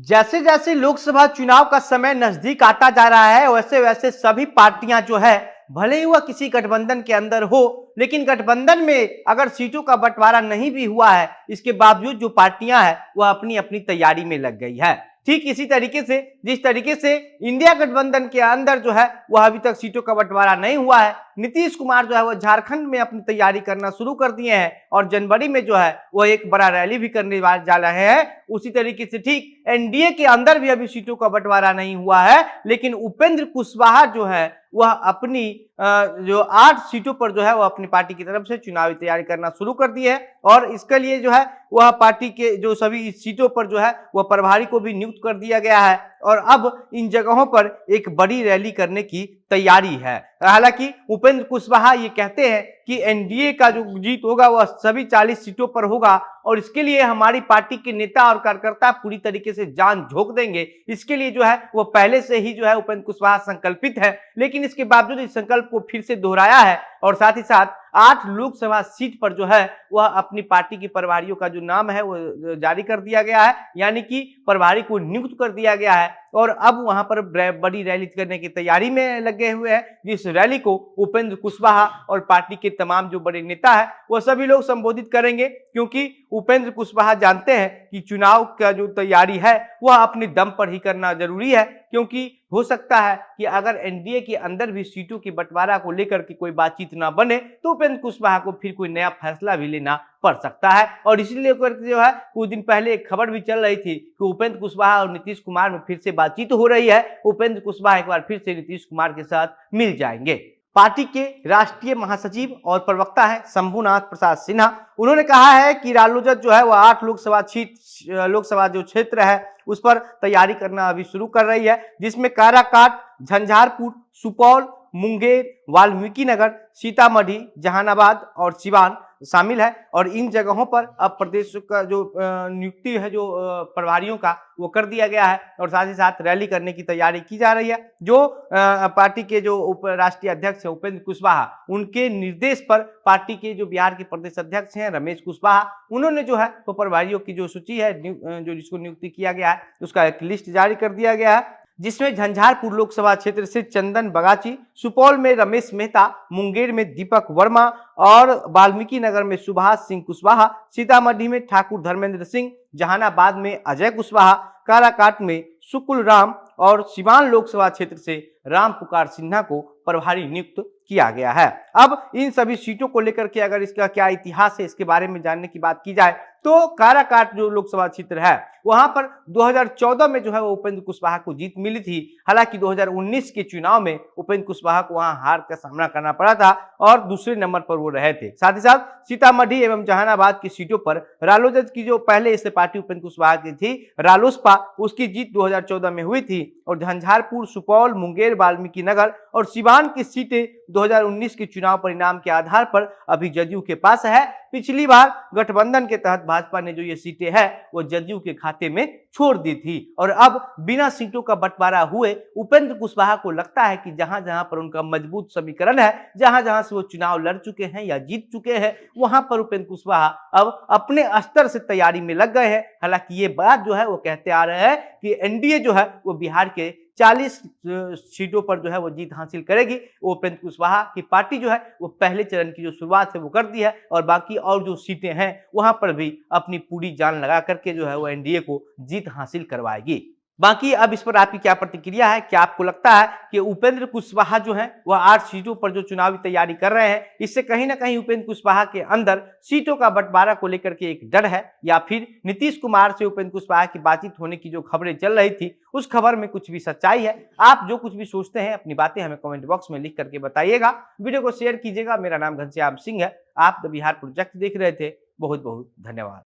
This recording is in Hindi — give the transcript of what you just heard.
जैसे जैसे लोकसभा चुनाव का समय नजदीक आता जा रहा है वैसे वैसे सभी पार्टियां जो है भले ही वह किसी गठबंधन के अंदर हो, लेकिन गठबंधन में अगर सीटों का बंटवारा नहीं भी हुआ है, इसके बावजूद जो पार्टियां हैं वह अपनी अपनी तैयारी में लग गई है। ठीक इसी तरीके से जिस तरीके से इंडिया गठबंधन के अंदर जो है वह अभी तक सीटों का बंटवारा नहीं हुआ है, नीतीश कुमार जो है वह झारखंड में अपनी तैयारी करना शुरू कर दिए हैं और जनवरी में जो है वह एक बड़ा रैली भी करने जा रहे हैं। उसी तरीके से ठीक एनडीए के अंदर भी अभी सीटों का बंटवारा नहीं हुआ है, लेकिन उपेंद्र कुशवाहा जो है वह अपनी जो 8 सीटों पर जो है वह अपनी पार्टी की तरफ से चुनावी तैयारी करना शुरू कर दी है और इसके लिए जो है वह पार्टी के जो सभी सीटों पर जो है वह प्रभारी को भी नियुक्त कर दिया गया है और अब इन जगहों पर एक बड़ी रैली करने की तैयारी है। हालांकि उपेंद्र कुशवाहा ये कहते हैं कि एनडीए का जो जीत होगा वह सभी 40 सीटों पर होगा और इसके लिए हमारी पार्टी के नेता और कार्यकर्ता पूरी तरीके से जान झोंक देंगे। इसके लिए जो है वो पहले से ही जो है उपेंद्र कुशवाहा संकल्पित है, लेकिन इसके बावजूद इस संकल्प को फिर से दोहराया है और साथ ही साथ 8 लोकसभा सीट पर जो है वह अपनी पार्टी की प्रभारियों का जो नाम है वो जारी कर दिया गया है, यानी कि प्रभारी को नियुक्त कर दिया गया है और अब वहां पर बड़ी रैली करने की तैयारी में लगे हुए हैं, जिस रैली को उपेंद्र कुशवाहा और पार्टी के तमाम जो बड़े नेता है वह सभी लोग संबोधित करेंगे, क्योंकि उपेंद्र कुशवाहा जानते हैं कि चुनाव का जो तैयारी है वह अपने दम पर ही करना जरूरी है, क्योंकि हो सकता है कि अगर एनडीए के अंदर भी सीटों की बंटवारा को लेकर के कोई बातचीत ना बने तो उपेंद्र कुशवाहा को फिर कोई नया फैसला भी लेना पड़ सकता है। और इसीलिए जो है कुछ दिन पहले एक खबर भी चल रही थी कि उपेंद्र कुशवाहा और नीतीश कुमार में फिर से बातचीत हो रही है, उपेंद्र कुशवाहा एक बार फिर से नीतीश कुमार के साथ मिल जाएंगे। पार्टी के राष्ट्रीय महासचिव और प्रवक्ता है शंभुनाथ प्रसाद सिन्हा, उन्होंने कहा है कि रालोजद जो है वह 8 लोकसभा जो क्षेत्र है उस पर तैयारी करना अभी शुरू कर रही है, जिसमें काराकाट, झंझारपुर, सुपौल, मुंगेर, वाल्मीकि नगर, सीतामढ़ी, जहानाबाद और सिवान शामिल है और इन जगहों पर अब प्रदेश का जो नियुक्ति है जो प्रभारियों का वो कर दिया गया है और साथ ही साथ रैली करने की तैयारी की जा रही है। जो पार्टी के जो राष्ट्रीय अध्यक्ष है उपेंद्र कुशवाहा, उनके निर्देश पर पार्टी के जो बिहार के प्रदेश अध्यक्ष हैं रमेश कुशवाहा, उन्होंने जो है वो प्रभारियों की जो सूची है जो जिसको नियुक्ति किया गया है उसका एक लिस्ट जारी कर दिया गया है, जिसमें झंझारपुर लोकसभा क्षेत्र से चंदन बगाची, सुपौल में रमेश मेहता, मुंगेर में दीपक वर्मा और वाल्मीकि नगर में सुभाष सिंह कुशवाहा, सीतामढ़ी में ठाकुर धर्मेंद्र सिंह, जहानाबाद में अजय कुशवाहा, काराकाट में सुकुल राम और सिवान लोकसभा क्षेत्र से राम पुकार सिन्हा को प्रभारी नियुक्त किया गया है। अब इन सभी सीटों को लेकर के अगर इसका क्या इतिहास है इसके बारे में जानने की बात की जाए तो काराकाट जो लोकसभा क्षेत्र है वहां पर 2014 में जो है वो उपेंद्र कुशवाहा को जीत मिली थी। हालांकि 2019 के चुनाव में उपेंद्र कुशवाहा को वहां हार का सामना करना पड़ा था और दूसरे नंबर पर वो रहे थे। साथ ही साथ सीतामढ़ी एवं जहानाबाद की सीटों पर रालोजद की जो पहले इससे पार्टी उपेंद्र कुशवाहा की थी रालोसपा, उसकी जीत 2014 में हुई थी और झंझारपुर, सुपौल, मुंगेर, वाल्मीकि नगर और सिवान की सीटें 2019 के चुनाव परिणाम के आधार पर अभी जदयू के पास है। पिछली बार गठबंधन के तहत भाजपा ने जो ये सीटें हैं वो जदयू के खाते में छोड़ दी थी और अब बिना सीटों का बंटवारा हुए उपेंद्र कुशवाहा को लगता है कि जहां जहां पर उनका मजबूत समीकरण है, जहां जहां से वो चुनाव लड़ चुके हैं या जीत चुके हैं, वहां पर उपेंद्र कुशवाहा अब अपने स्तर से तैयारी में लग गए हैं। हालांकि ये बात जो है वो कहते आ रहे हैं कि एनडीए जो है वो बिहार के 40 सीटों पर जो है वो जीत हासिल करेगी। उपेंद्र कुशवाहा की पार्टी जो है वो पहले चरण की जो शुरुआत है वो कर दी है और बाकी और जो सीटें हैं वहां पर भी अपनी पूरी जान लगा करके जो है वो एनडीए को जीत हासिल करवाएगी। बाकी अब इस पर आपकी क्या प्रतिक्रिया है? क्या आपको लगता है कि उपेंद्र कुशवाहा जो है वह 8 सीटों पर जो चुनावी तैयारी कर रहे हैं इससे कहीं ना कहीं उपेंद्र कुशवाहा के अंदर सीटों का बंटवारा को लेकर के एक डर है, या फिर नीतीश कुमार से उपेंद्र कुशवाहा की बातचीत होने की जो खबरें चल रही थी उस खबर में कुछ भी सच्चाई है? आप जो कुछ भी सोचते हैं अपनी बातें हमें कमेंट बॉक्स में लिख करके बताइएगा। वीडियो को शेयर कीजिएगा। मेरा नाम घनश्याम सिंह है। आप द बिहार प्रोजेक्ट देख रहे थे। बहुत बहुत धन्यवाद।